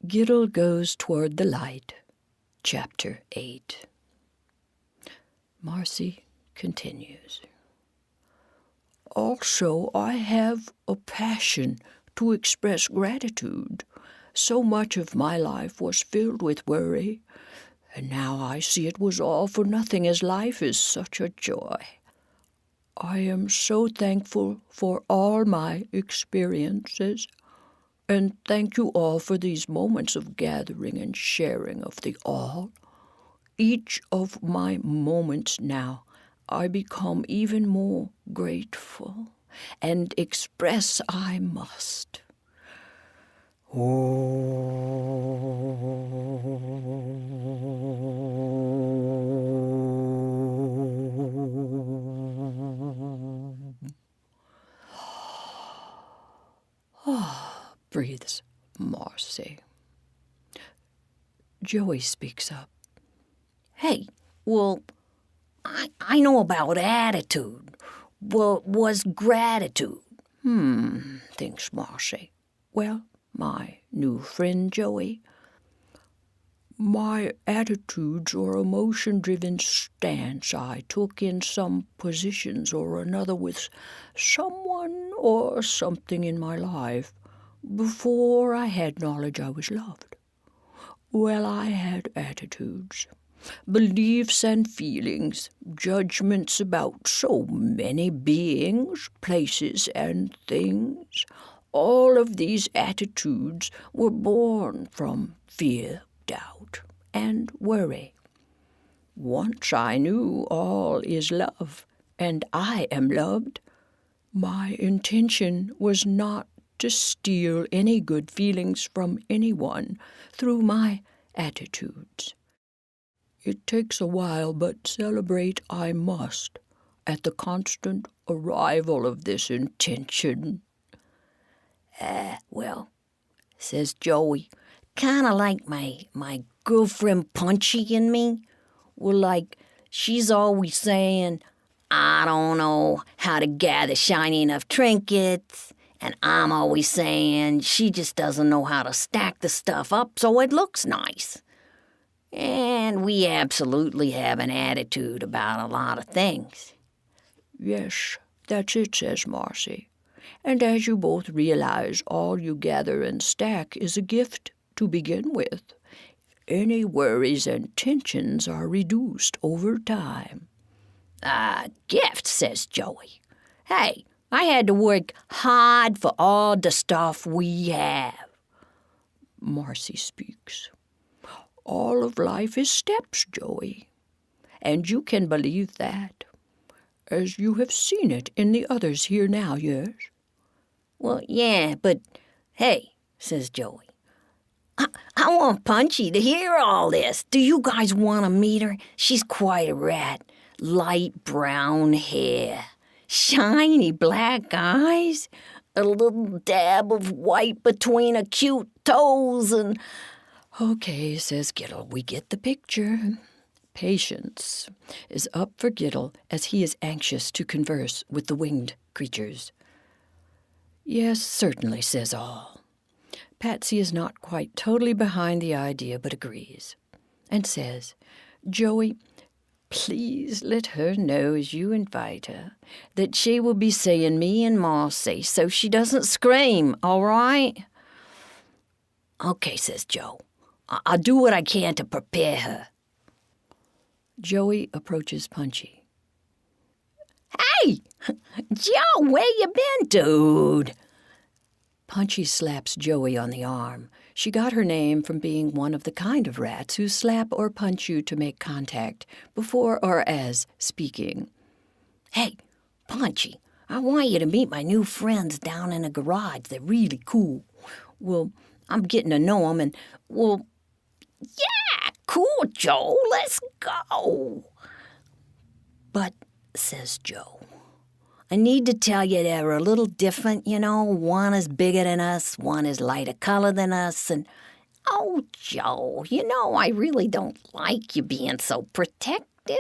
Giddel Goes Toward the Light, Chapter 8. Marcie continues. Also, I have a passion to express gratitude. So much of my life was filled with worry, and now I see it was all for nothing, as life is such a joy. I am so thankful for all my experiences, and thank you all for these moments of gathering and sharing of the all. Each of my moments now, I become even more grateful, and express I must. Breathes Marcie. Joey speaks up. Hey, well, I know about attitude. What was gratitude? Thinks Marcie. Well, my new friend Joey, my attitudes or emotion-driven stance I took in some positions or another with someone or something in my life before I had knowledge I was loved. Well, I had attitudes, beliefs and feelings, judgments about so many beings, places, and things. All of these attitudes were born from fear, doubt, and worry. Once I knew all is love, and I am loved, my intention was not to steal any good feelings from anyone through my attitudes. It takes a while, but celebrate I must at the constant arrival of this intention. Well, says Joey, kind of like my girlfriend Punchy and me. Well, like, she's always saying, I don't know how to gather shiny enough trinkets. And I'm always saying she just doesn't know how to stack the stuff up so it looks nice. And we absolutely have an attitude about a lot of things. Yes, that's it, says Marcie. And as you both realize, all you gather and stack is a gift to begin with. Any worries and tensions are reduced over time. Gift, says Joey. Hey, I had to work hard for all the stuff we have. Marcie speaks. All of life is steps, Joey, and you can believe that, as you have seen it in the others here now, yes? Well, yeah, but hey, says Joey, I want Punchy to hear all this. Do you guys want to meet her? She's quite a rat. Light brown hair, shiny black eyes, a little dab of white between her cute toes, and... Okay, says Giddel, we get the picture. Patience is up for Giddel, as he is anxious to converse with the winged creatures. Yes, certainly, says all. Patsy is not quite totally behind the idea, but agrees, and says, Joey, please let her know as you invite her that she will be saying me and Marcie so she doesn't scream, all right? Okay, says Joe. I'll do what I can to prepare her. Joey approaches Punchy. Hey, Joe, where you been, dude? Punchy slaps Joey on the arm. She got her name from being one of the kind of rats who slap or punch you to make contact before or as speaking. Hey, Punchy, I want you to meet my new friends down in the garage. They're really cool. Well, I'm getting to know them, and, well, yeah, cool, Joe, let's go. But, says Joe, I need to tell you they're a little different, you know. One is bigger than us, one is lighter color than us, and, oh, Joe, you know I really don't like you being so protective.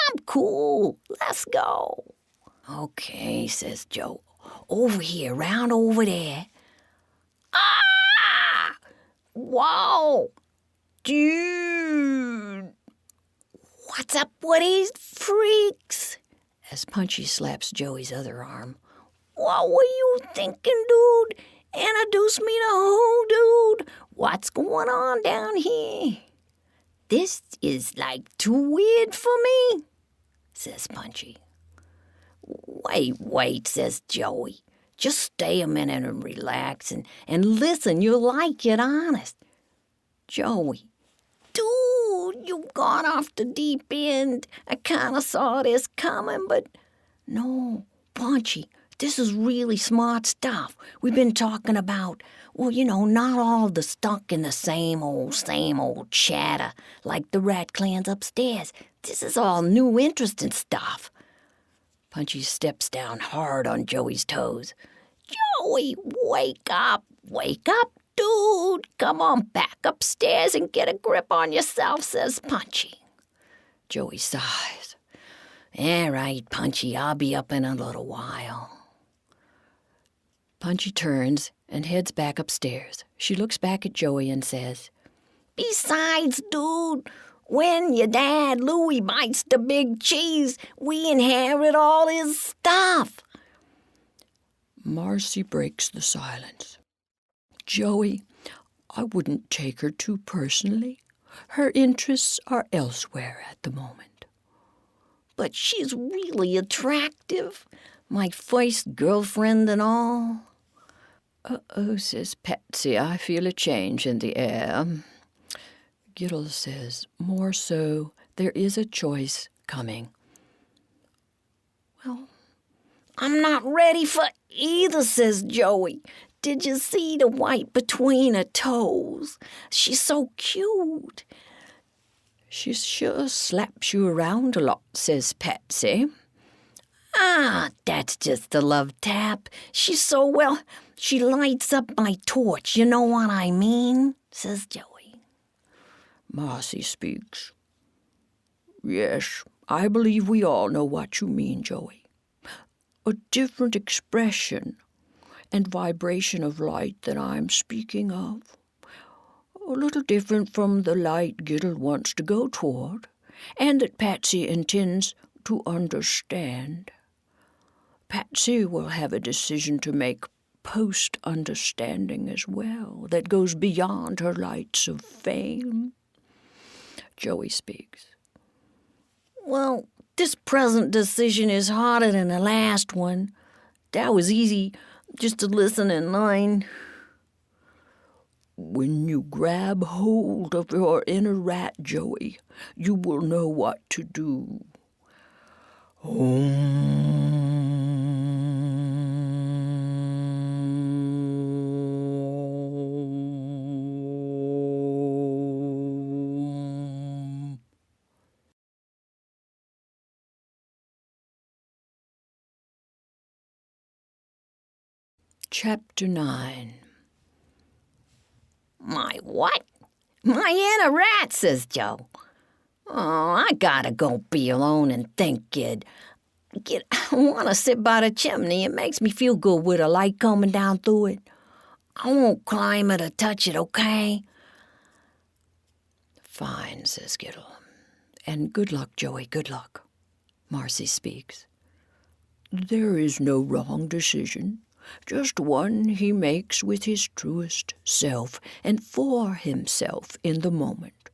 I'm cool. Let's go. Okay, says Joe. Over here, round over there. Ah! Whoa! Dude! What's up with these freaks? As Punchy slaps Joey's other arm. What were you thinking, dude? Introduce me to who, dude? What's going on down here? This is like too weird for me, says Punchy. Wait, says Joey. Just stay a minute and relax and listen. You'll like it, honest. Joey, dude, you've gone off the deep end. I kind of saw this coming, but no, Punchy, this is really smart stuff. We've been talking about, not all the stuck in the same old chatter like the rat clans upstairs. This is all new, interesting stuff. Punchy steps down hard on Joey's toes. Joey, wake up, dude. Come on back upstairs and get a grip on yourself, says Punchy. Joey sighs. All right, Punchy, I'll be up in a little while. Punchy turns and heads back upstairs. She looks back at Joey and says, Besides, dude, when your dad, Louie, bites the big cheese, we inherit all his stuff. Marcie breaks the silence. Joey, I wouldn't take her too personally. Her interests are elsewhere at the moment. But she's really attractive. My first girlfriend and all. Uh-oh, says Patsy. I feel a change in the air. Giddel says, more so, there is a choice coming. Well, I'm not ready for either, says Joey. Did you see the white between her toes? She's so cute. She sure slaps you around a lot, says Patsy. That's just a love tap. She's so well, she lights up my torch, you know what I mean, says Joey. Marcie speaks. Yes, I believe we all know what you mean, Joey. A different expression and vibration of light that I'm speaking of. A little different from the light Giddel wants to go toward, and that Patsy intends to understand. Patsy will have a decision to make post-understanding as well, that goes beyond her lights of fame. Joey speaks. Well, this present decision is harder than the last one. That was easy, just to listen in line. When you grab hold of your inner rat, Joey, you will know what to do. Chapter 9. My what? My inner rat, says Joe. Oh, I gotta go be alone and think, kid. I want to sit by the chimney. It makes me feel good with a light coming down through it. I won't climb it or touch it, okay? Fine, says Giddel. And good luck, Joey, good luck. Marcie speaks. There is no wrong decision. Just one he makes with his truest self and for himself in the moment.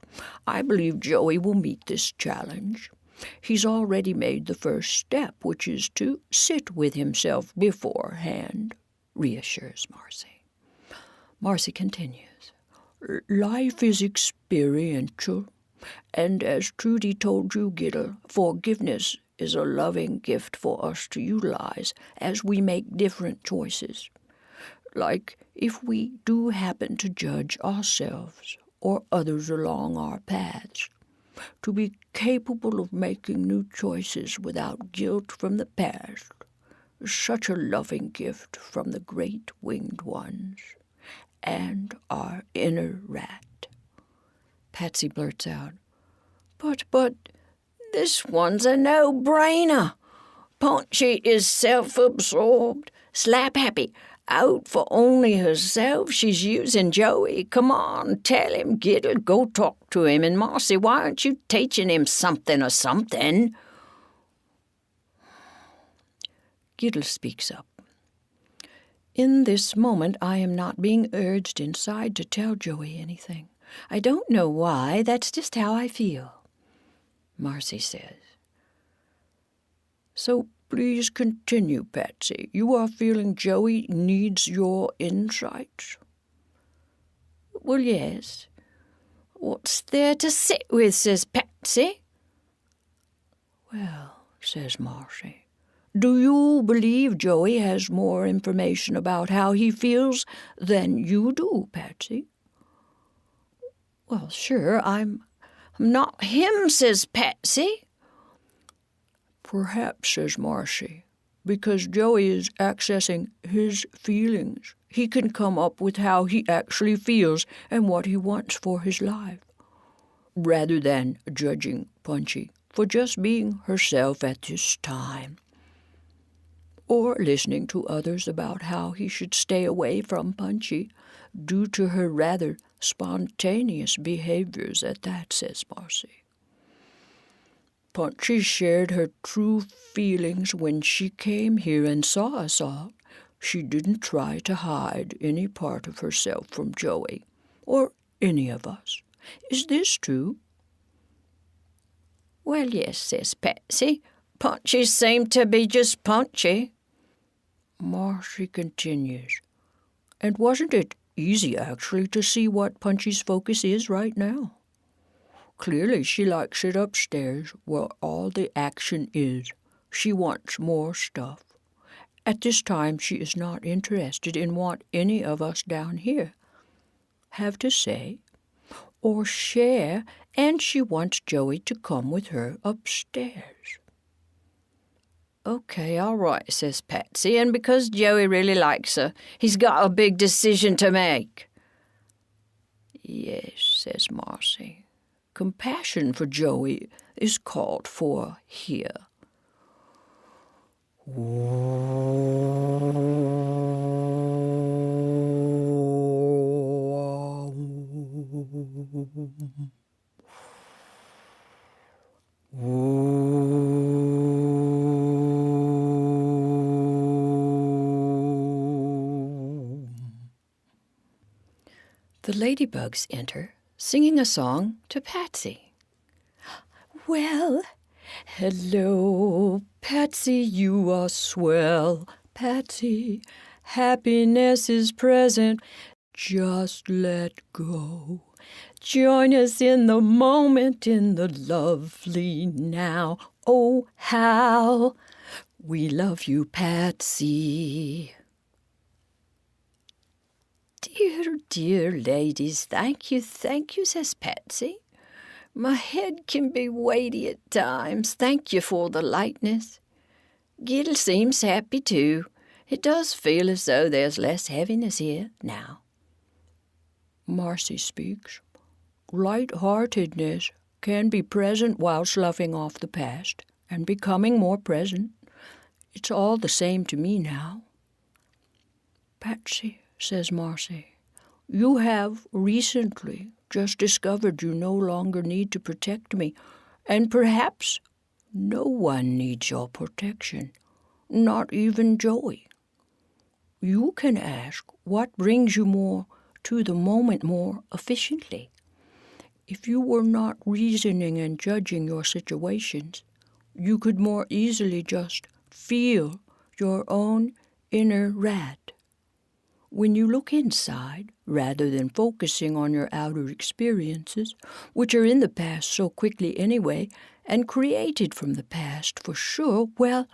I believe Joey will meet this challenge. He's already made the first step, which is to sit with himself beforehand, reassures Marcie. Marcie continues. Life is experiential, and as Trudy told you, Giddel, forgiveness is a loving gift for us to utilize as we make different choices. Like if we do happen to judge ourselves or others along our paths, to be capable of making new choices without guilt from the past is such a loving gift from the great winged ones and our inner rat. Patsy blurts out, But, this one's a no-brainer. Punchy is self-absorbed, slap-happy, out for only herself. She's using Joey. Come on, tell him, Giddel. Go talk to him. And Marcie, why aren't you teaching him something or something? Giddel speaks up. In this moment, I am not being urged inside to tell Joey anything. I don't know why, that's just how I feel. Marcie says. So please continue, Patsy. You are feeling Joey needs your insights? Well, yes. What's there to sit with, says Patsy. Well, says Marcie, do you believe Joey has more information about how he feels than you do, Patsy? Well, sure, I'm not him, says Patsy. Perhaps, says Marcie, because Joey is accessing his feelings. He can come up with how he actually feels and what he wants for his life, rather than judging Punchy for just being herself at this time, or listening to others about how he should stay away from Punchy due to her rather spontaneous behaviors at that, says Marcie. Punchy shared her true feelings when she came here and saw us all. She didn't try to hide any part of herself from Joey, or any of us. Is this true? Well, yes, says Patsy. Punchy seemed to be just Punchy. Marcie continues. And wasn't it easy, actually, to see what Punchy's focus is right now? Clearly, she likes it upstairs where all the action is. She wants more stuff. At this time, she is not interested in what any of us down here have to say or share, and she wants Joey to come with her upstairs. Okay, all right, says Patsy, and because Joey really likes her, he's got a big decision to make. Yes, says Marcie. Compassion for Joey is called for here. The ladybugs enter, singing a song to Patsy. Well, hello, Patsy, you are swell. Patsy, happiness is present. Just let go. Join us in the moment, in the lovely now. Oh, how we love you, Patsy. Dear, dear ladies, thank you, says Patsy. My head can be weighty at times. Thank you for the lightness. Giddel seems happy, too. It does feel as though there's less heaviness here now. Marcie speaks. Light-heartedness can be present while sloughing off the past and becoming more present. It's all the same to me now. Patsy, says Marcie, you have recently just discovered you no longer need to protect me, and perhaps no one needs your protection, not even Joey. You can ask what brings you more to the moment more efficiently. If you were not reasoning and judging your situations, you could more easily just feel your own inner rat. When you look inside, rather than focusing on your outer experiences, which are in the past so quickly anyway, and created from the past for sure, well,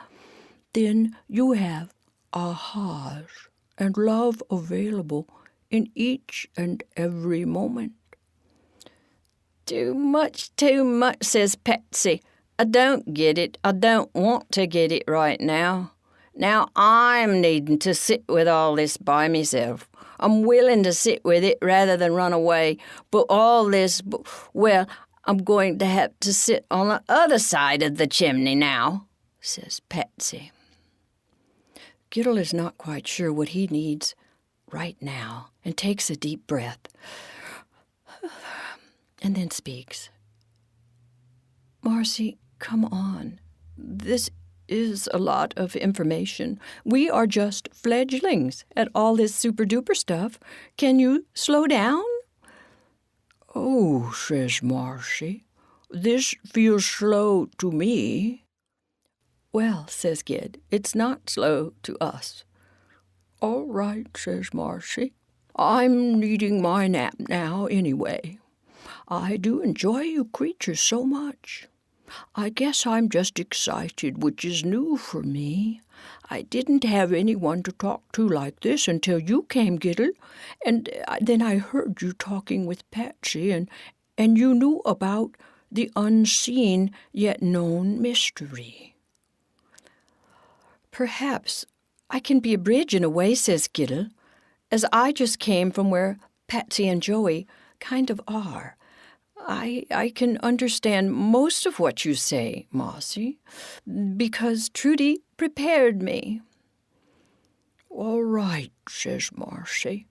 then you have ahas and love available in each and every moment. Too much, says Patsy. I don't get it. I don't want to get it right now. Now I'm needing to sit with all this by myself. I'm willing to sit with it rather than run away. But all this, well, I'm going to have to sit on the other side of the chimney now, says Patsy. Giddel is not quite sure what he needs right now and takes a deep breath and then speaks. Marcie, come on. This is a lot of information. We are just fledglings at all this super-duper stuff. Can you slow down? Oh, says Marcie, this feels slow to me. Well, says Gid, it's not slow to us. All right, says Marcie. I'm needing my nap now anyway. I do enjoy you creatures so much. I guess I'm just excited, which is new for me. I didn't have anyone to talk to like this until you came, Giddel, and then I heard you talking with Patsy, and you knew about the unseen yet known mystery. Perhaps I can be a bridge in a way, says Giddel, as I just came from where Patsy and Joey kind of are. I can understand most of what you say, Marcie, because Trudy prepared me. All right, says Marcie.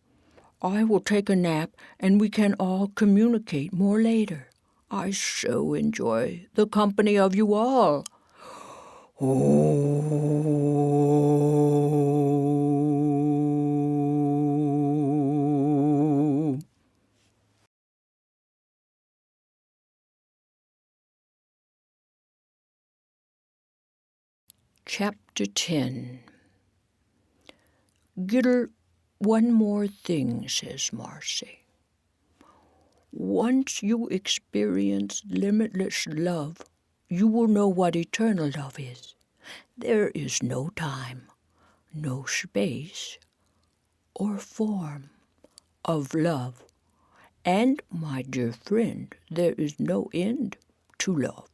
I will take a nap and we can all communicate more later. I so enjoy the company of you all. Oh. Chapter 10. Giddel, one more thing, says Marcie. Once you experience limitless love, you will know what eternal love is. There is no time, no space, or form of love. And, my dear friend, there is no end to love.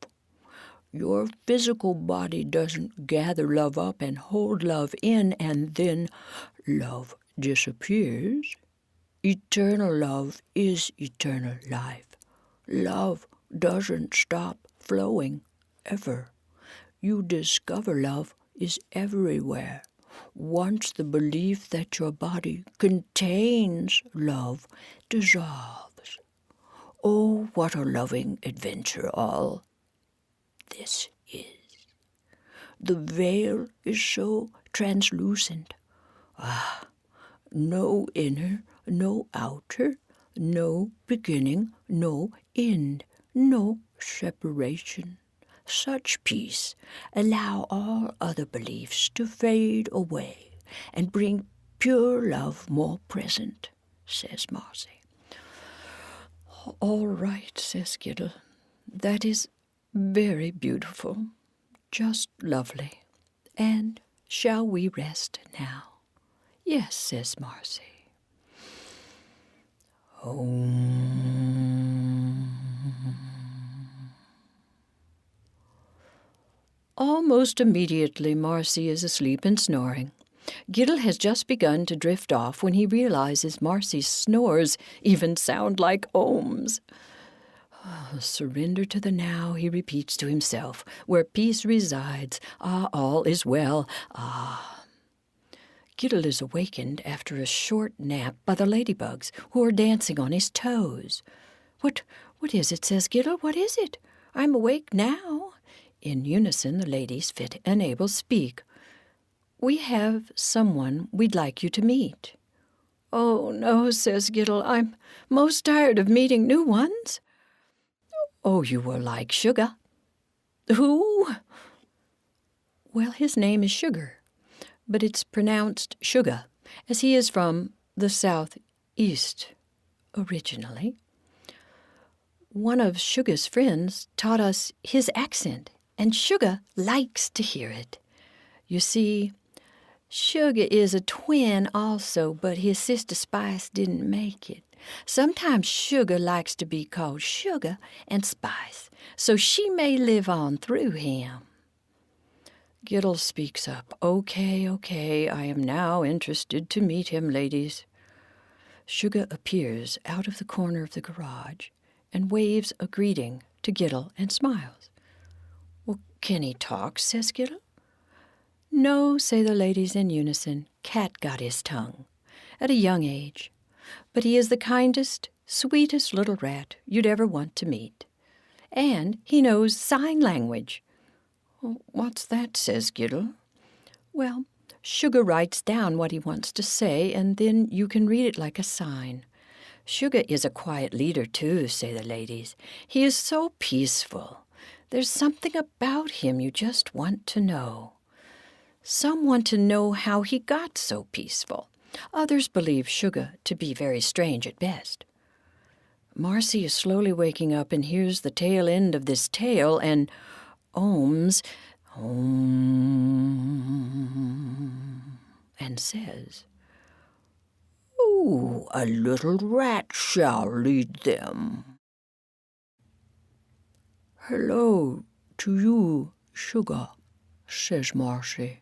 Your physical body doesn't gather love up and hold love in, and then love disappears. Eternal love is eternal life. Love doesn't stop flowing, ever. You discover love is everywhere. Once the belief that your body contains love dissolves. Oh, what a loving adventure all this is. The veil is so translucent. No inner, no outer, no beginning, no end, no separation. Such peace allow all other beliefs to fade away and bring pure love more present, says Marcie. All right, says Giddel. That is very beautiful, just lovely. And shall we rest now? Yes, says Marcie. Almost immediately, Marcie is asleep and snoring. Giddel has just begun to drift off when he realizes Marcie's snores even sound like ohms. Surrender to the now, he repeats to himself, where peace resides. All is well. Giddel is awakened after a short nap by the ladybugs, who are dancing on his toes. What is it, says Giddel, what is it? I'm awake now. In unison, the ladies, fit and able, speak. We have someone we'd like you to meet. Oh, no, says Giddel, I'm most tired of meeting new ones. Oh, you will like Sugar. Who? Well, his name is Sugar, but it's pronounced Sugar, as he is from the southeast originally. One of Sugar's friends taught us his accent, and Sugar likes to hear it. You see, Sugar is a twin also, but his sister Spice didn't make it. Sometimes Sugar likes to be called Sugar and Spice, so she may live on through him. Giddel speaks up. Okay, I am now interested to meet him, ladies. Sugar appears out of the corner of the garage and waves a greeting to Giddel and smiles. Well, can he talk, says Giddel. No, say the ladies in unison, Cat got his tongue at a young age, but he is the kindest, sweetest little rat you'd ever want to meet. And he knows sign language. What's that, says Giddel. Well, Sugar writes down what he wants to say, and then you can read it like a sign. Sugar is a quiet leader, too, say the ladies. He is so peaceful. There's something about him you just want to know. Some want to know how he got so peaceful. Others believe Sugar to be very strange at best. Marcie is slowly waking up and hears the tail end of this tale and ohms, "Om," and says, "Oh, a little rat shall lead them." "Hello to you, Sugar," says Marcie.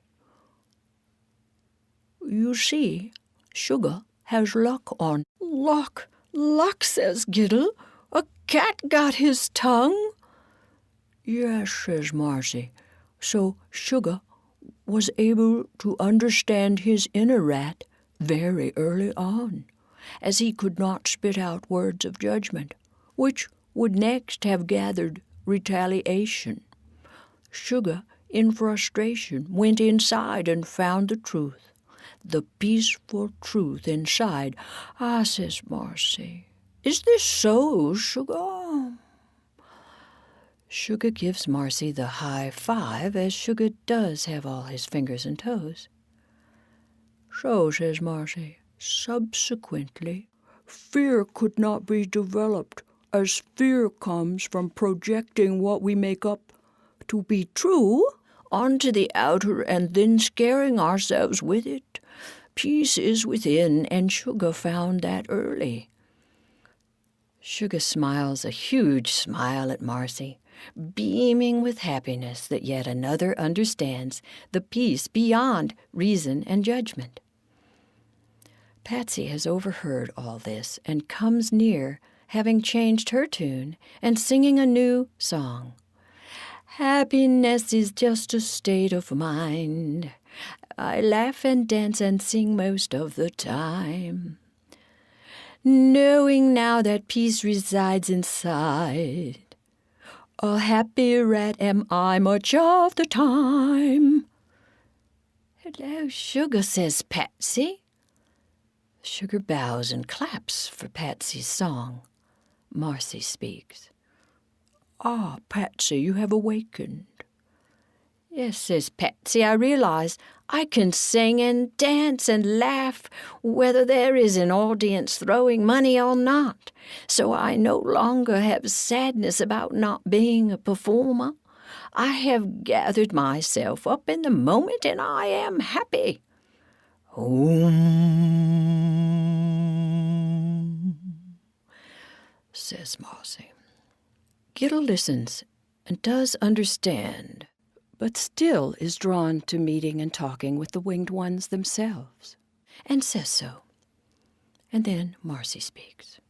"You see, Sugar has luck on." Luck, luck, says Giddel. A cat got his tongue. "Yes," says Marcie. "So Sugar was able to understand his inner rat very early on, as he could not spit out words of judgment, which would next have gathered retaliation. Sugar, in frustration, went inside and found the truth, the peaceful truth inside." "Ah," says Marcie. "Is this so, Sugar?" Sugar gives Marcie the high five, as Sugar does have all his fingers and toes. "So," says Marcie, "subsequently, fear could not be developed, as fear comes from projecting what we make up to be true onto the outer and then scaring ourselves with it. Peace is within, and Sugar found that early." Sugar smiles a huge smile at Marcie, beaming with happiness that yet another understands the peace beyond reason and judgment. Patsy has overheard all this and comes near, having changed her tune and singing a new song. "Happiness is just a state of mind. I laugh and dance and sing most of the time, knowing now that peace resides inside. A happy rat am I much of the time." "Hello, Sugar," says Patsy. Sugar bows and claps for Patsy's song. Marcie speaks. "Ah, Patsy, you have awakened." "Yes," says Patsy, "I realize I can sing and dance and laugh whether there is an audience throwing money or not. So I no longer have sadness about not being a performer. I have gathered myself up in the moment and I am happy." "Om," says Marcie. Giddel listens and does understand, but still is drawn to meeting and talking with the winged ones themselves, and says so. And then Marcie speaks.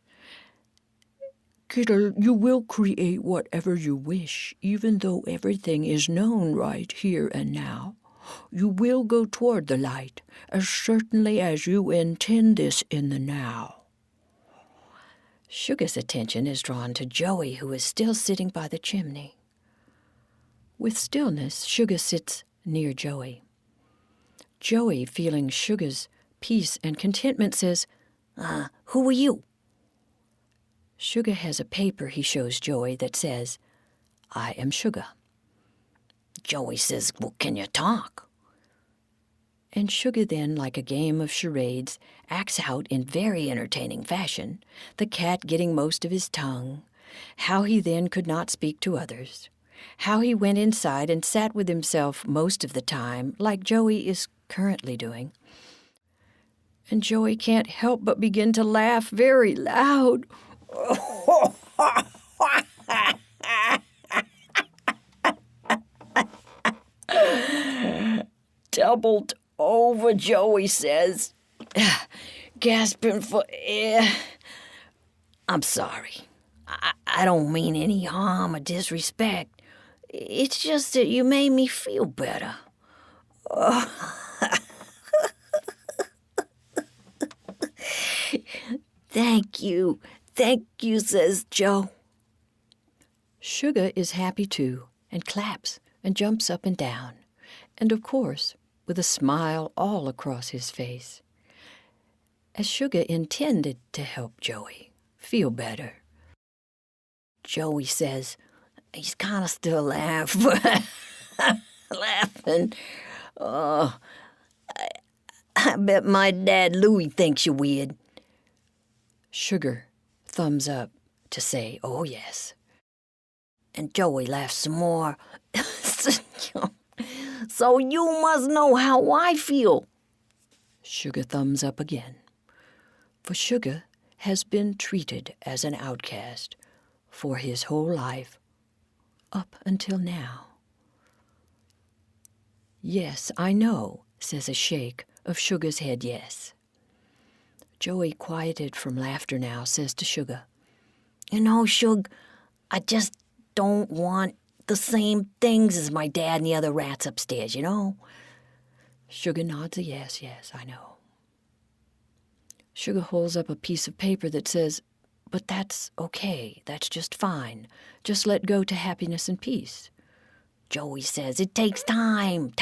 "Giddel, you will create whatever you wish, even though everything is known right here and now. You will go toward the light, as certainly as you intend this in the now." Sugar's attention is drawn to Joey, who is still sitting by the chimney. With stillness, Sugar sits near Joey. Joey, feeling Sugar's peace and contentment, says, "Who are you?" Sugar has a paper he shows Joey that says, "I am Sugar." Joey says, "Well, can you talk?" And Sugar then, like a game of charades, acts out in very entertaining fashion, the cat getting most of his tongue, how he then could not speak to others, how he went inside and sat with himself most of the time, like Joey is currently doing. And Joey can't help but begin to laugh very loud. Doubled over, Joey says, gasping for air. "I'm sorry. I don't mean any harm or disrespect. It's just that you made me feel better." Thank you, says Joe. Sugar is happy too, and claps and jumps up and down, and of course, with a smile all across his face, as Sugar intended to help Joey feel better. Joey says he's kind of still laughing. Oh, I bet my dad Louie thinks you're weird. Sugar thumbs up to say, oh yes. And Joey laughs some more. So you must know how I feel. Sugar thumbs up again. For Sugar has been treated as an outcast for his whole life, up until now. Yes, I know, says a shake of Sugar's head, yes. Joey, quieted from laughter now, says to Sugar, You know, Shug, I just don't want the same things as my dad and the other rats upstairs, you know? Sugar nods a yes, I know. Sugar holds up a piece of paper that says, but that's okay, that's just fine. Just let go to happiness and peace. Joey says, it takes time.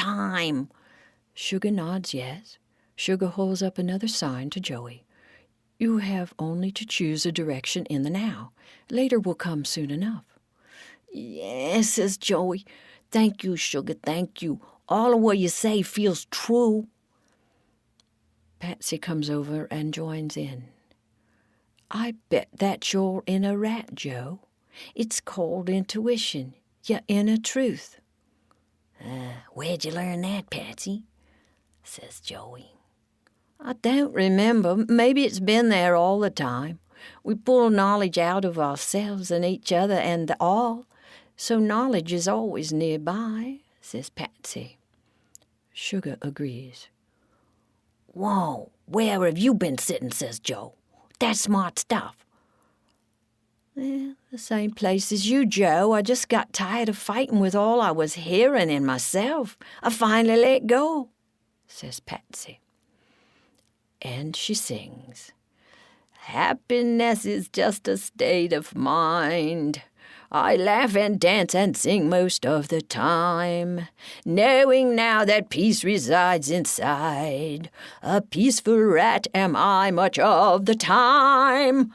Sugar nods yes. Sugar holds up another sign to Joey. You have only to choose a direction in the now. Later will come soon enough. Yes, says Joey. Thank you, Sugar, thank you. All of what you say feels true. Patsy comes over and joins in. I bet that's your inner rat, Joe. It's called intuition, your inner truth. Where'd you learn that, Patsy? Says Joey. I don't remember. Maybe it's been there all the time. We pull knowledge out of ourselves and each other and all, so knowledge is always nearby, says Patsy. Sugar agrees. Whoa, where have you been sitting, says Joe. That's smart stuff. The same place as you, Joe. I just got tired of fighting with all I was hearing in myself. I finally let go, says Patsy. And she sings, Happiness is just a state of mind. I laugh and dance and sing most of the time, knowing now that peace resides inside. A peaceful rat am I much of the time.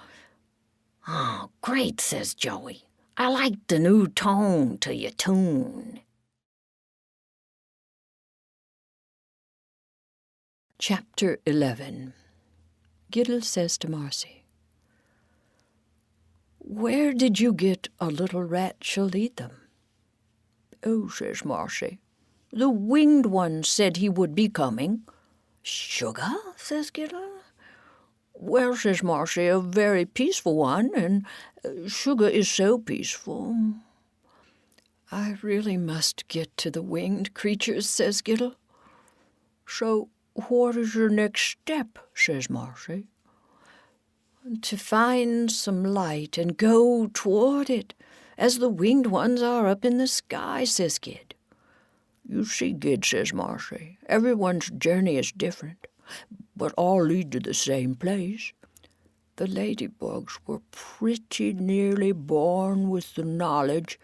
Oh, great, says Joey. I like the new tone to your tune. Chapter 11. Giddel says to Marcie, Where did you get a little rat shall eat them? Oh, says Marcie, the winged one said he would be coming. Sugar, says Giddel. Well, says Marcie, a very peaceful one, and Sugar is so peaceful. I really must get to the winged creatures, says Giddel. So what is your next step, says Marcie. To find some light and go toward it, as the winged ones are up in the sky, says Gid. You see, Gid, says Marcie, everyone's journey is different, but all lead to the same place. The ladybugs were pretty nearly born with the knowledge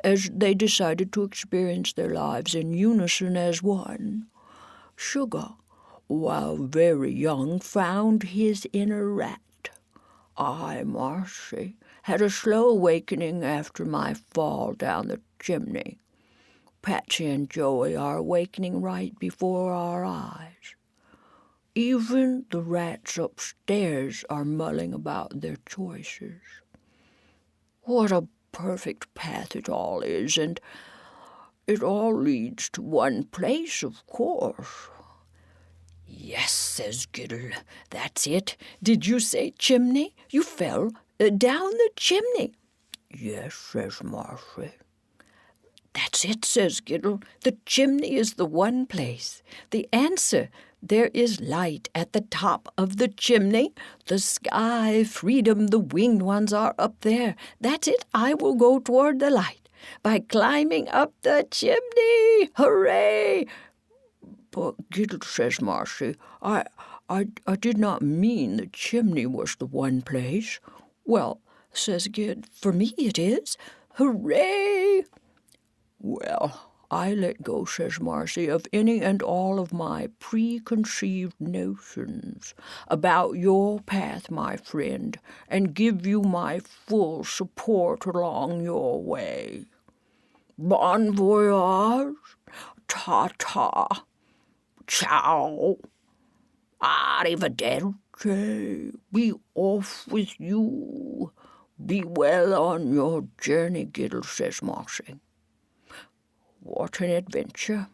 as they decided to experience their lives in unison as one. Sugar, while very young, found his inner rat. I, Marcie, had a slow awakening after my fall down the chimney. Patsy and Joey are awakening right before our eyes. Even the rats upstairs are mulling about their choices. What a perfect path it all is, and it all leads to one place, of course. Yes, says Giddel, that's it. Did you say chimney? You fell down the chimney. Yes, says Marcie. That's it, says Giddel. The chimney is the one place. The answer, there is light at the top of the chimney. The sky, freedom, the winged ones are up there. That's it, I will go toward the light by climbing up the chimney. Hooray! But Giddel, says Marcie, I did not mean the chimney was the one place. Well, says Gid, for me it is. Hooray! Well, I let go, says Marcie, of any and all of my preconceived notions about your path, my friend, and give you my full support along your way. Bon voyage, ta-ta, ciao, arrivederci, be off with you. Be well on your journey, Giddel, says Marcie. What an adventure,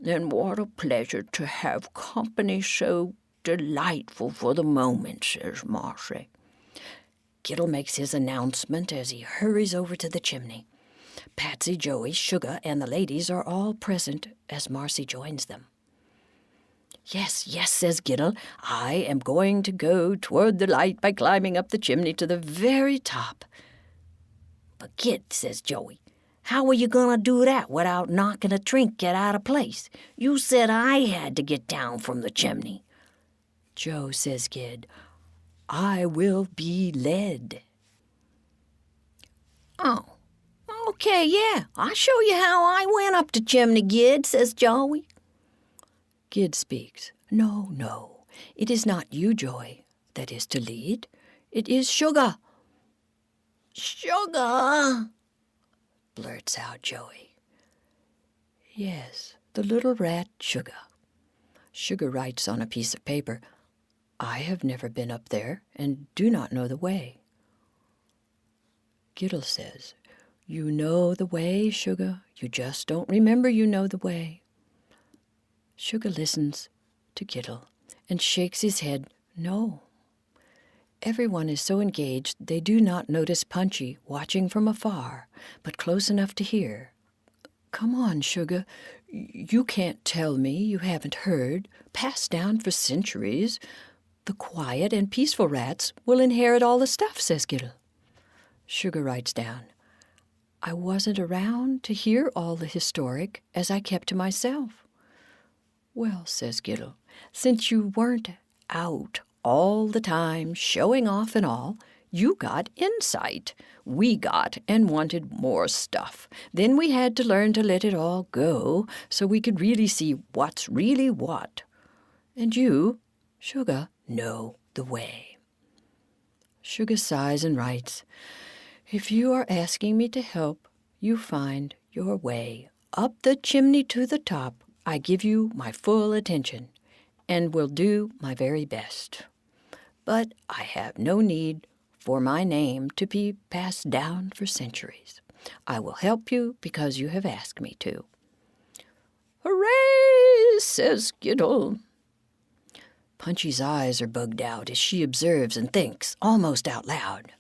and what a pleasure to have company so delightful for the moment, says Marcie. Giddel makes his announcement as he hurries over to the chimney. Patsy, Joey, Sugar, and the ladies are all present as Marcie joins them. Yes, yes, says Giddel, I am going to go toward the light by climbing up the chimney to the very top. But Gid, says Joey, how are you going to do that without knocking a trinket out of place? You said I had to get down from the chimney. Joe, says Gid, I will be led. Oh, okay, yeah, I'll show you how I went up the chimney, Gid, says Joey. Gid speaks. No, it is not you, Joey, that is to lead. It is Sugar. Sugar, blurts out Joey. Yes, the little rat Sugar. Sugar writes on a piece of paper, I have never been up there and do not know the way. Giddel says, you know the way, Sugar. You just don't remember you know the way. Sugar listens to Giddel and shakes his head, no. Everyone is so engaged they do not notice Punchy watching from afar, but close enough to hear. Come on, Sugar. You can't tell me you haven't heard, passed down for centuries. The quiet and peaceful rats will inherit all the stuff, says Giddel. Sugar writes down, I wasn't around to hear all the historic as I kept to myself. Well, says Giddel, since you weren't out all the time showing off and all, you got insight. We got and wanted more stuff. Then we had to learn to let it all go so we could really see what's really what. And you, Sugar, know the way. Sugar sighs and writes, if you are asking me to help you find your way up the chimney to the top, I give you my full attention and will do my very best. But I have no need for my name to be passed down for centuries. I will help you because you have asked me to. Hooray, says Giddel. Punchy's eyes are bugged out as she observes and thinks, almost out loud.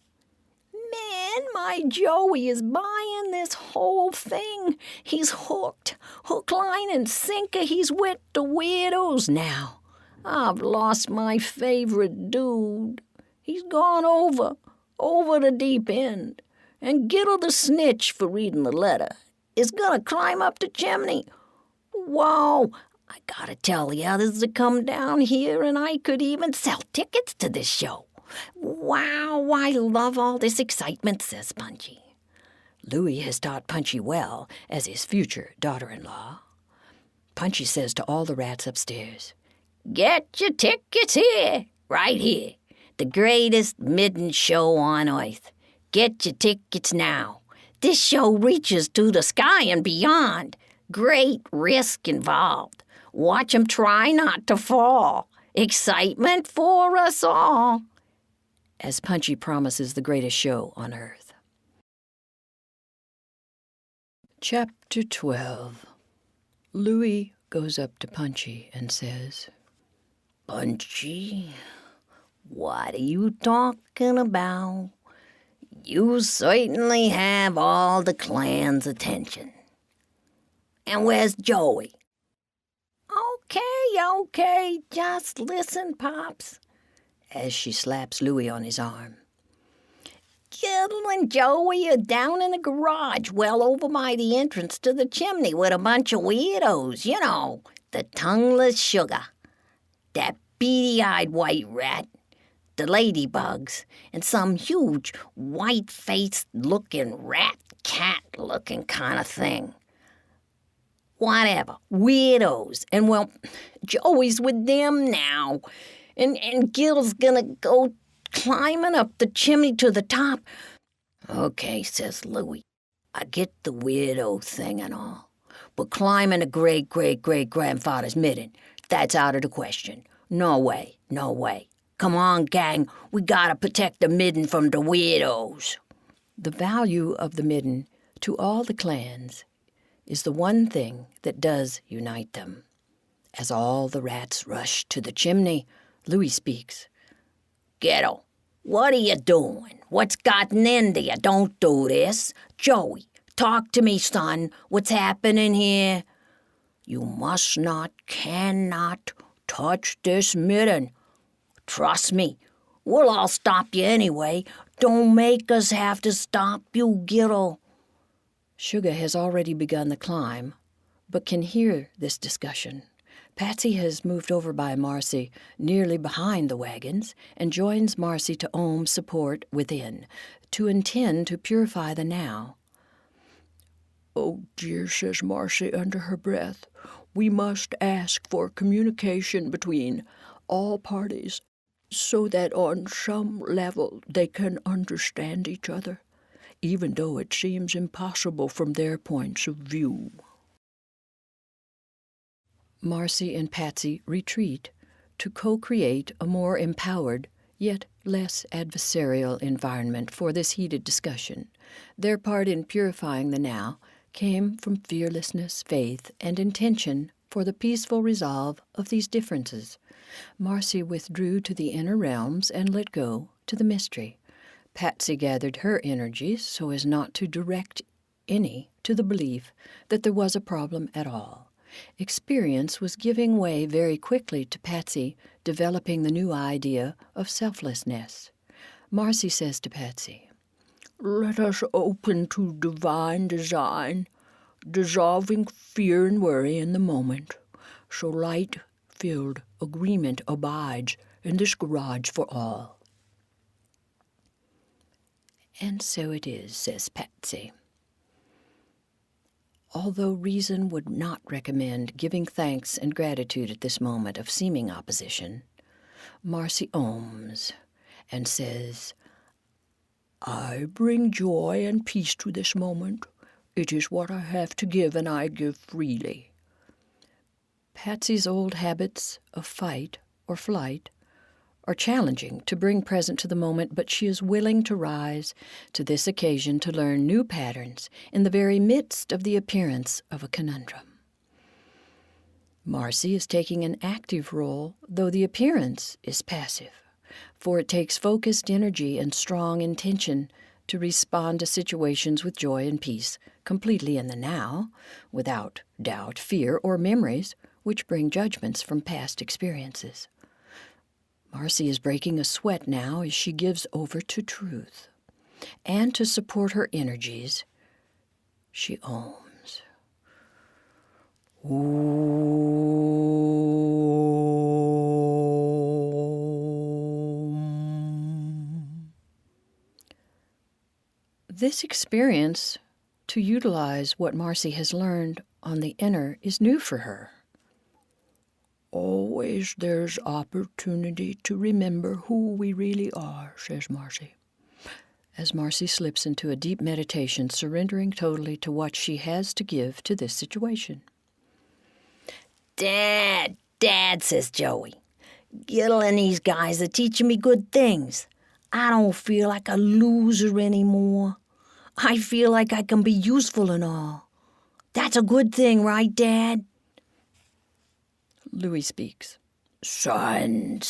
Man, my Joey is buying this whole thing. He's hooked. Hook, line, and sinker. He's with the weirdos now. I've lost my favorite dude. He's gone over the deep end. And Giddel the snitch for reading the letter is gonna climb up the chimney. Whoa, I gotta tell the others to come down here, and I could even sell tickets to this show. Wow, I love all this excitement, says Punchy. Louie has taught Punchy well as his future daughter-in-law. Punchy says to all the rats upstairs, get your tickets here, right here. The greatest midden show on earth. Get your tickets now. This show reaches to the sky and beyond. Great risk involved. Watch 'em try not to fall. Excitement for us all. As Punchy promises the greatest show on earth. Chapter 12. Louie goes up to Punchy and says, Punchy, what are you talking about? You certainly have all the clan's attention. And where's Joey? Okay, just listen, Pops, as she slaps Louie on his arm. Giddel and Joey are down in the garage, well over by the entrance to the chimney with a bunch of weirdos, the tongueless sugar, that beady-eyed white rat, the ladybugs, and some huge white-faced looking rat cat-looking kind of thing. Whatever, weirdos. And well, Joey's with them now. And Gill's gonna go climbing up the chimney to the top. Okay, says Louie, I get the weirdo thing and all. But climbing a great-great-great-grandfather's midden, that's out of the question. No way, no way. Come on, gang, we gotta protect the midden from the weirdos. The value of the midden to all the clans is the one thing that does unite them. As all the rats rush to the chimney, Louis speaks. Giddel, what are you doing? What's gotten into you? Don't do this. Joey, talk to me, son. What's happening here? You must not, cannot touch this midden. Trust me, we'll all stop you anyway. Don't make us have to stop you, Giddel. Sugar has already begun the climb, but can hear this discussion. Patsy has moved over by Marcie, nearly behind the wagons, and joins Marcie to ohm support within, to intend to purify the now. Oh dear, says Marcie under her breath, we must ask for communication between all parties so that on some level they can understand each other, even though it seems impossible from their points of view. Marcie and Patsy retreat to co-create a more empowered, yet less adversarial environment for this heated discussion. Their part in purifying the now came from fearlessness, faith, and intention for the peaceful resolve of these differences. Marcie withdrew to the inner realms and let go to the mystery. Patsy gathered her energies so as not to direct any to the belief that there was a problem at all. Experience was giving way very quickly to Patsy developing the new idea of selflessness. Marcie says to Patsy, let us open to divine design, dissolving fear and worry in the moment, so light-filled agreement abides in this garage for all. And so it is, says Patsy. Although reason would not recommend giving thanks and gratitude at this moment of seeming opposition, Marcie ohms and says, I bring joy and peace to this moment. It is what I have to give, and I give freely. Patsy's old habits of fight or flight are challenging to bring present to the moment, but she is willing to rise to this occasion to learn new patterns in the very midst of the appearance of a conundrum. Marcie is taking an active role, though the appearance is passive, for it takes focused energy and strong intention to respond to situations with joy and peace, completely in the now, without doubt, fear, or memories which bring judgments from past experiences. Marcie is breaking a sweat now as she gives over to truth. And to support her energies, she ohms. This experience to utilize what Marcie has learned on the inner is new for her. Always there's opportunity to remember who we really are, says Marcie, as Marcie slips into a deep meditation, surrendering totally to what she has to give to this situation. Dad, says Joey. Giddel and these guys are teaching me good things. I don't feel like a loser anymore. I feel like I can be useful and all. That's a good thing, right, Dad? Louis speaks. Son,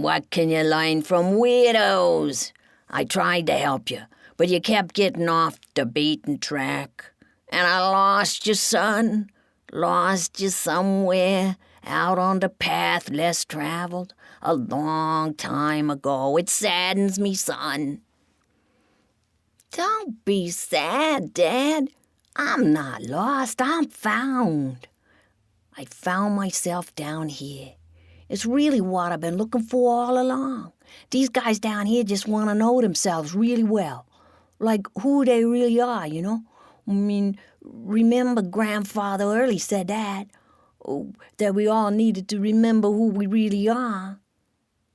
what can you learn from weirdos? I tried to help you, but you kept getting off the beaten track. And I lost you, son. Lost you somewhere out on the path less traveled a long time ago. It saddens me, son. Don't be sad, Dad. I'm not lost. I'm found. I found myself down here. It's really what I've been looking for all along. These guys down here just want to know themselves really well. Like who they really are, you know? I mean, remember Grandfather Early said that. Oh, that we all needed to remember who we really are.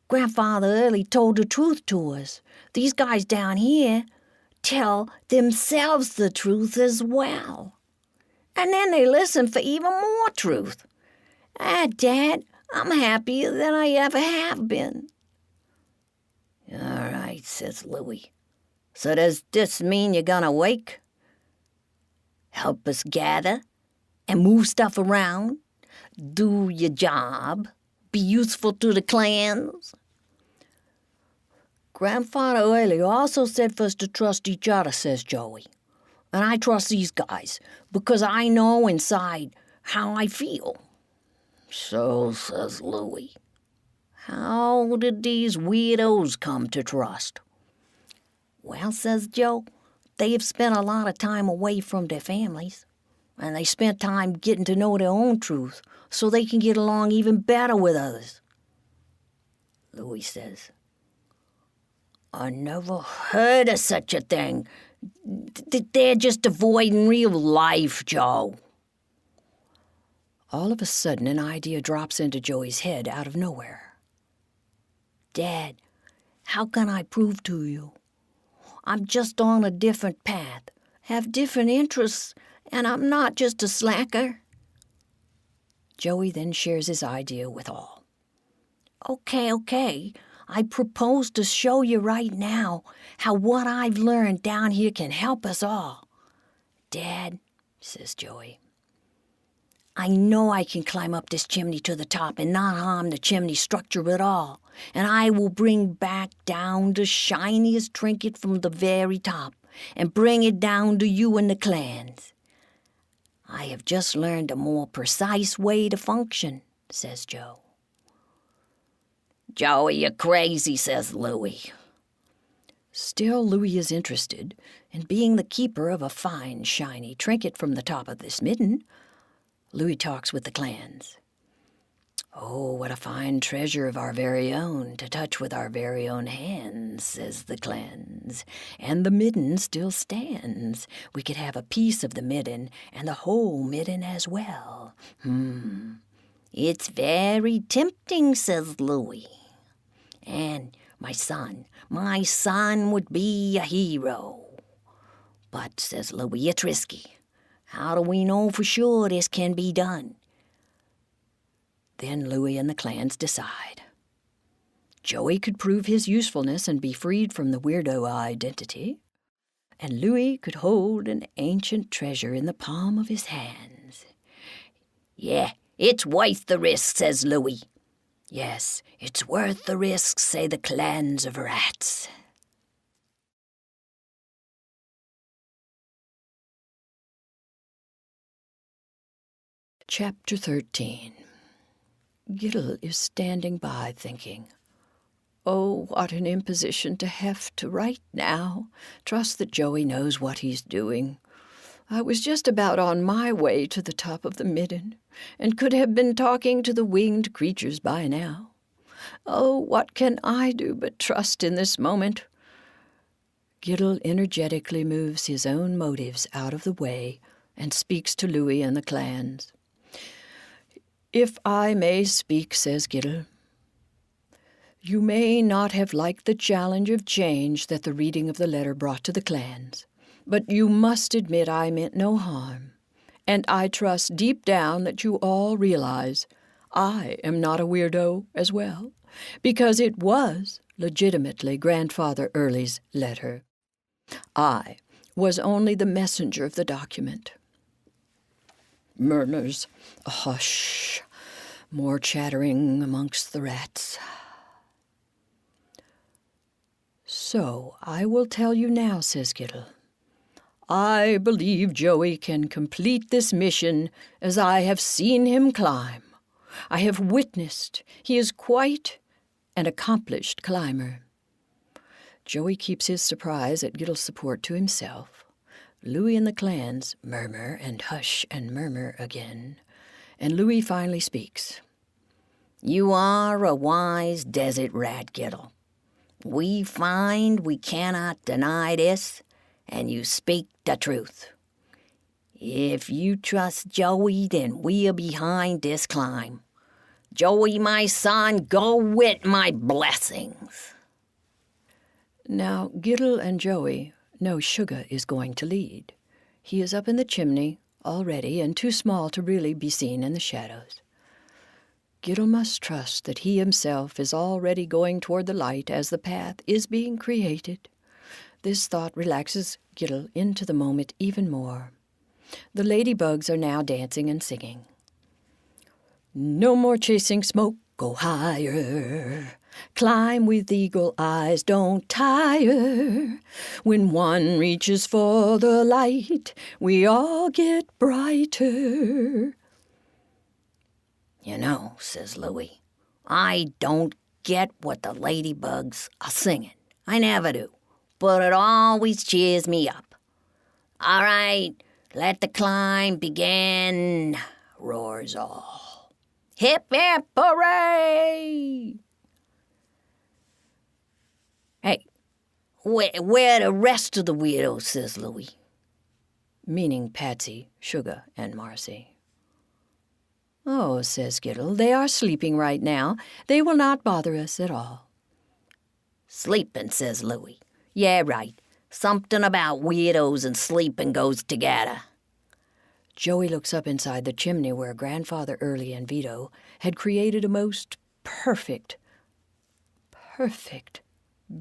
Grandfather Early told the truth to us. These guys down here tell themselves the truth as well. And then they listen for even more truth. Dad, I'm happier than I ever have been. All right, says Louie. So does this mean you're gonna wake? Help us gather and move stuff around? Do your job? Be useful to the clans? Grandfather Early also said for us to trust each other, says Joey. And I trust these guys because I know inside how I feel. So, says Louie, how did these weirdos come to trust? Well, says Joe, they have spent a lot of time away from their families, and they spent time getting to know their own truth so they can get along even better with others. Louie says, I never heard of such a thing. They're just avoiding real life, Joe. All of a sudden, an idea drops into Joey's head out of nowhere. Dad, how can I prove to you? I'm just on a different path, have different interests, and I'm not just a slacker. Joey then shares his idea with all. Okay. I propose to show you right now how what I've learned down here can help us all. Dad, says Joey, I know I can climb up this chimney to the top and not harm the chimney structure at all, and I will bring back down the shiniest trinket from the very top and bring it down to you and the clans. I have just learned a more precise way to function, says Joe. Joey, you're crazy, says Louie. Still, Louie is interested in being the keeper of a fine, shiny trinket from the top of this midden. Louie talks with the clans. Oh, what a fine treasure of our very own to touch with our very own hands, says the clans. And the midden still stands. We could have a piece of the midden and the whole midden as well. It's very tempting, says Louie. And my son would be a hero. But, says Louie, it's risky. How do we know for sure this can be done? Then Louie and the clans decide. Joey could prove his usefulness and be freed from the weirdo identity, and Louie could hold an ancient treasure in the palm of his hands. Yeah, it's worth the risk, says Louie. Yes, it's worth the risk, say the clans of rats. Chapter 13. Giddel is standing by thinking, oh, what an imposition to have to write now. Trust that Joey knows what he's doing. I was just about on my way to the top of the midden, and could have been talking to the winged creatures by now. Oh, what can I do but trust in this moment? Giddel energetically moves his own motives out of the way and speaks to Louie and the clans. If I may speak, says Giddel, you may not have liked the challenge of change that the reading of the letter brought to the clans, but you must admit I meant no harm, and I trust deep down that you all realize I am not a weirdo as well, because it was legitimately Grandfather Early's letter. I was only the messenger of the document. Murmurs, a hush, more chattering amongst the rats. So I will tell you now, says Giddel. I believe Joey can complete this mission as I have seen him climb. I have witnessed he is quite an accomplished climber. Joey keeps his surprise at Giddel's support to himself. Louie and the clans murmur and hush and murmur again, and Louis finally speaks. You are a wise desert rat, Giddel. We find we cannot deny this, and you speak the truth. If you trust Joey, then we are behind this climb. Joey, my son, go with my blessings. Now, Giddel and Joey know Sugar is going to lead. He is up in the chimney already and too small to really be seen in the shadows. Giddel must trust that he himself is already going toward the light as the path is being created. This thought relaxes Giddel into the moment even more. The ladybugs are now dancing and singing. No more chasing smoke, go higher. Climb with eagle eyes, don't tire. When one reaches for the light, we all get brighter. You know, says Louis, I don't get what the ladybugs are singing. I never do. But it always cheers me up. All right, let the climb begin, roars all. Hip, hip, hooray! Hey, where the rest of the weirdos, says Louis. Meaning Patsy, Sugar, and Marcie. Oh, says Giddel, they are sleeping right now. They will not bother us at all. Sleeping, says Louis. Yeah, right. Something about weirdos and sleeping goes together. Joey looks up inside the chimney where Grandfather Early and Vito had created a most perfect,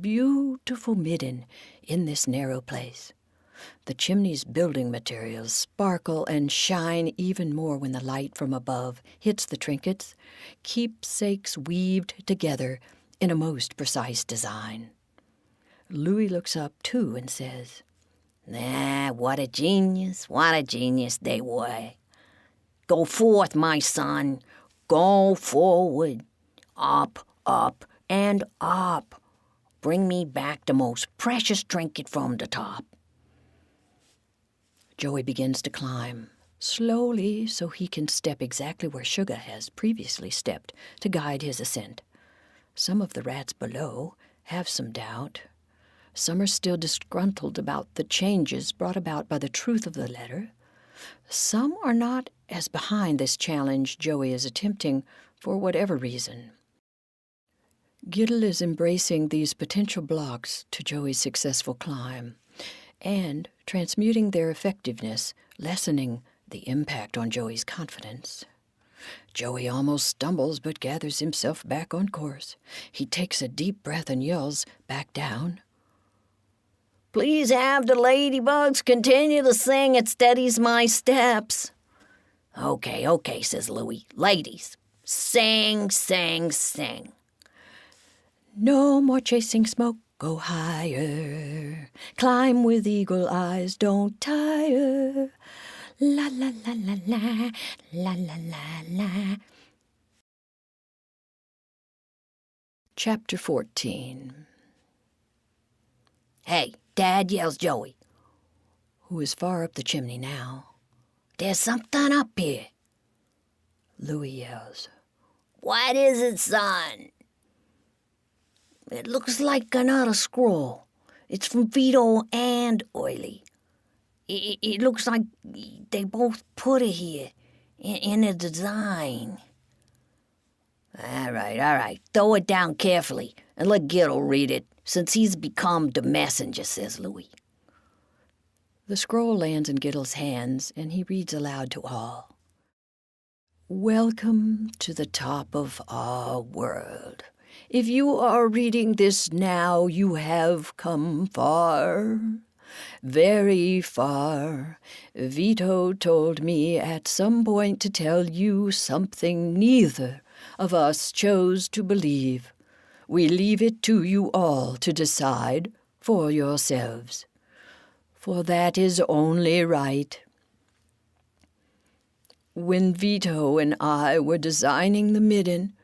beautiful midden in this narrow place. The chimney's building materials sparkle and shine even more when the light from above hits the trinkets, keepsakes weaved together in a most precise design. Louis looks up, too, and says, What a genius they were. Go forth, my son, go forward. Up, up, and up. Bring me back the most precious trinket from the top. Joey begins to climb, slowly so he can step exactly where Sugar has previously stepped to guide his ascent. Some of the rats below have some doubt. Some are still disgruntled about the changes brought about by the truth of the letter. Some are not as behind this challenge Joey is attempting for whatever reason. Giddel is embracing these potential blocks to Joey's successful climb and transmuting their effectiveness, lessening the impact on Joey's confidence. Joey almost stumbles but gathers himself back on course. He takes a deep breath and yells back down. Please have the ladybugs continue to sing. It steadies my steps. Okay, says Louis. Ladies, sing, sing, sing. No more chasing smoke, go higher. Climb with eagle eyes, don't tire. La la la la la, la la la la. Chapter 14. Hey, Dad, yells Joey, who is far up the chimney now. There's something up here. Louis yells. What is it, son? It looks like another scroll. It's from Vito and Oily. It looks like they both put it here in a design. All right. Throw it down carefully and let Giddel read it, since he's become the messenger, says Louis. The scroll lands in Giddel's hands, and he reads aloud to all. Welcome to the top of our world. If you are reading this now, you have come far, very far. Vito told me at some point to tell you something neither of us chose to believe. We leave it to you all to decide for yourselves, for that is only right. When Vito and I were designing the midden,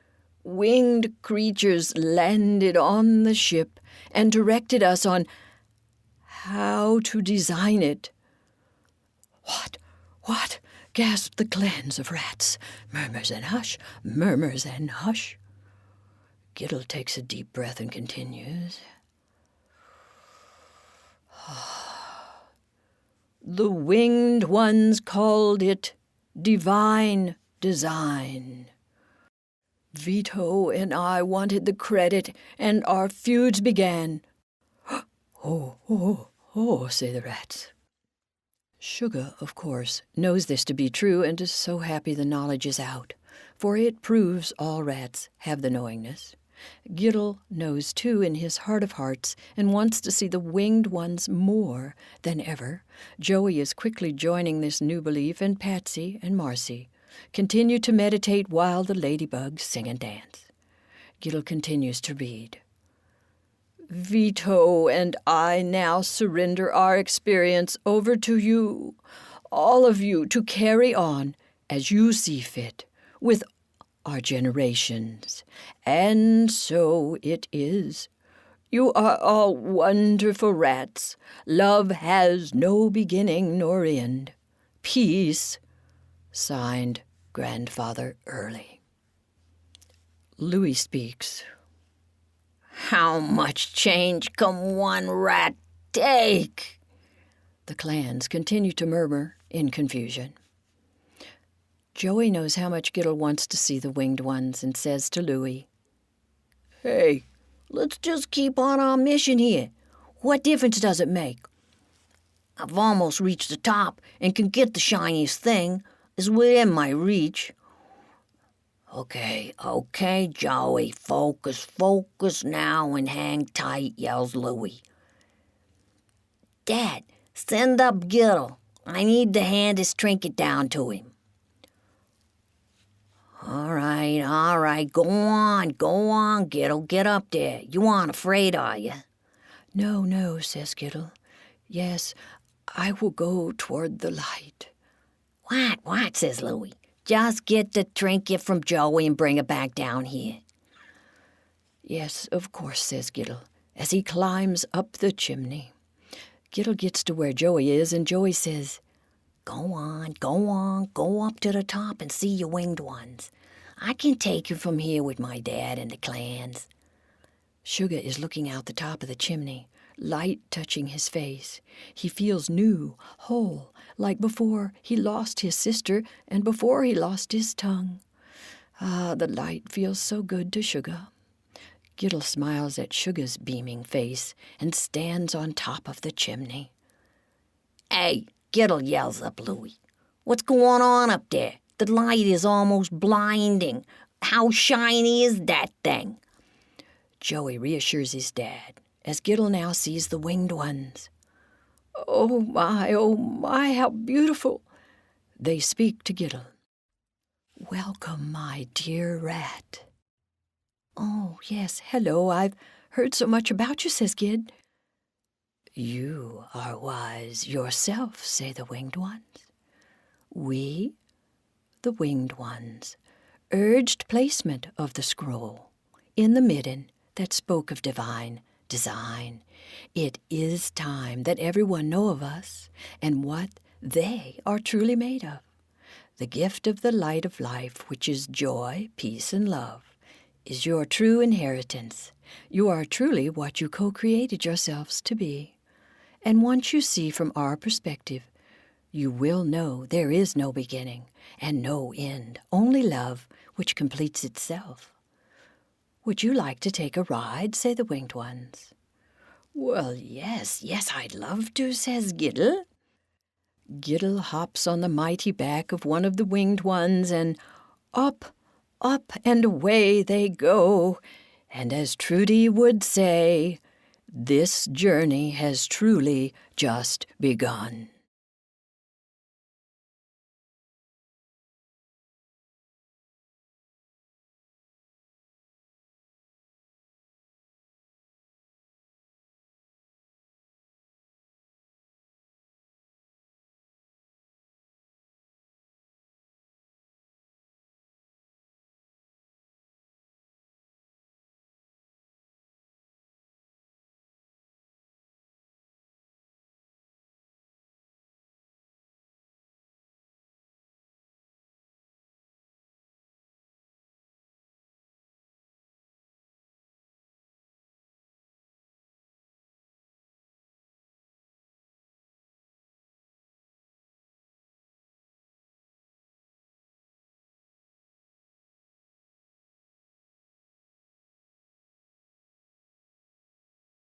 winged creatures landed on the ship and directed us on how to design it. What? gasp the clans of rats. Murmurs and hush, murmurs and hush. Giddel takes a deep breath and continues. The winged ones called it divine design. Vito and I wanted the credit, and our feuds began. Oh, say the rats. Sugar, of course, knows this to be true and is so happy the knowledge is out, for it proves all rats have the knowingness. Giddel knows too in his heart of hearts and wants to see the winged ones more than ever. Joey is quickly joining this new belief, and Patsy and Marcie continue to meditate while the ladybugs sing and dance. Giddel continues to read. Vito and I now surrender our experience over to you, all of you, to carry on as you see fit with our generations. And so it is. You are all wonderful rats. Love has no beginning nor end. Peace. Signed, Grandfather Early. Louis speaks. How much change can one rat take? The clans continue to murmur in confusion. Joey knows how much Giddel wants to see the winged ones and says to Louis, Hey, let's just keep on our mission here. What difference does it make? I've almost reached the top and can get the shiniest thing. It's within my reach. Okay, Joey, focus now and hang tight, yells Louis. Dad, send up Giddel. I need to hand his trinket down to him. All right, go on, Giddel, get up there. You aren't afraid, are you? No, says Giddel. Yes, I will go toward the light. What, says Louis. Just get the trinket from Joey and bring it back down here. Yes, of course, says Giddel, as he climbs up the chimney. Giddel gets to where Joey is, and Joey says, Go on, go up to the top and see your winged ones. I can take you from here with my dad and the clans. Sugar is looking out the top of the chimney, light touching his face. He feels new, whole, like before he lost his sister and before he lost his tongue. Ah, the light feels so good to Sugar. Giddel smiles at Sugar's beaming face and stands on top of the chimney. Hey, Giddel, yells up Louis. What's going on up there? The light is almost blinding. How shiny is that thing? Joey reassures his dad, as Giddel now sees the winged ones. Oh my, how beautiful! They speak to Giddel. Welcome, my dear rat. Oh, yes, hello, I've heard so much about you, says Gid. You are wise yourself, say the winged ones. We, the winged ones, urged placement of the scroll in the midden that spoke of divine design. It is time that everyone know of us and what they are truly made of. The gift of the light of life, which is joy, peace, and love, is your true inheritance. You are truly what you co-created yourselves to be. And once you see from our perspective, you will know there is no beginning and no end, only love which completes itself. Would you like to take a ride, say the winged ones? Well, yes, I'd love to, says Giddel. Giddel hops on the mighty back of one of the winged ones, and up and away they go. And as Trudy would say, this journey has truly just begun.